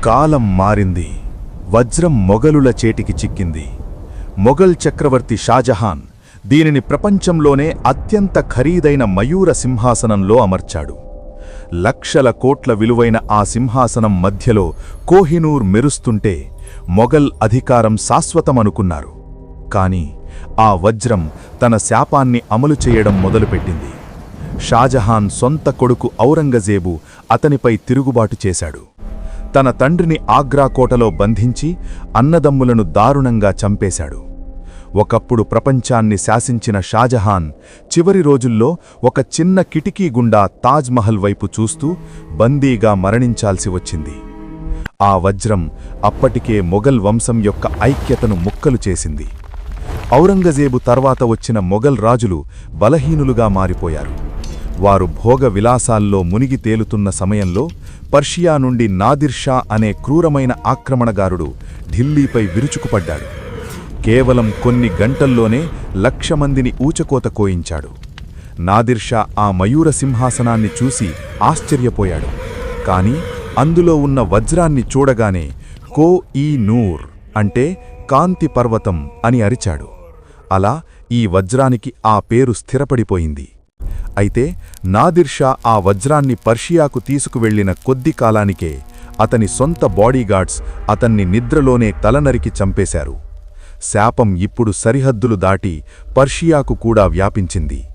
కాలం మారింది. వజ్రం మొగలుల చేటికి చిక్కింది. మొఘల్ చక్రవర్తి షాజహాన్ దీనిని ప్రపంచంలోనే అత్యంత ఖరీదైన మయూర సింహాసనంలో అమర్చాడు. లక్షల కోట్ల విలువైన ఆ సింహాసనం మధ్యలో కోహినూర్ మెరుస్తుంటే మొఘల్ అధికారం శాశ్వతమనుకున్నారు. కాని ఆ వజ్రం తన శాపాన్ని అమలు చేయడం మొదలుపెట్టింది. షాజహాన్ సొంత కొడుకు ఔరంగజేబు అతనిపై తిరుగుబాటు చేశాడు. తన తండ్రిని ఆగ్రా కోటలో బంధించి అన్నదమ్ములను దారుణంగా చంపేశాడు. ఒకప్పుడు ప్రపంచాన్ని శాసించిన షాజహాన్ చివరి రోజుల్లో ఒక చిన్న కిటికీ గుండా తాజ్ మహల్ వైపు చూస్తూ బందీగా మరణించాల్సి వచ్చింది. ఆ వజ్రం అప్పటికే మొఘల్ వంశం యొక్క ఐక్యతను ముక్కలు చేసింది. ఔరంగజేబు తర్వాత వచ్చిన మొఘల్ రాజులు బలహీనులుగా మారిపోయారు. వారు భోగ విలాసాల్లో మునిగి తేలుతున్న సమయంలో పర్షియా నుండి నాదిర్ షా అనే క్రూరమైన ఆక్రమణగారుడు ఢిల్లీపై విరుచుకుపడ్డాడు. కేవలం కొన్ని గంటల్లోనే 1,00,000 మందిని ఊచకోత కోయించాడు. నాదిర్ షా ఆ మయూర సింహాసనాన్ని చూసి ఆశ్చర్యపోయాడు. కాని అందులో ఉన్న వజ్రాన్ని చూడగానే కో-ఈ-నూర్ అంటే కాంతి పర్వతం అని అరిచాడు. అలా ఈ వజ్రానికి ఆ పేరు స్థిరపడిపోయింది. అయితే నాదిర్ షా ఆ వజ్రాన్ని పర్షియాకు తీసుకువెళ్లిన కొద్ది కాలానికే అతని సొంత బాడీగార్డ్స్ అతన్ని నిద్రలోనే తలనరికి చంపేశారు. శాపం ఇప్పుడు సరిహద్దులు దాటి పర్షియాకు కూడా వ్యాపించింది.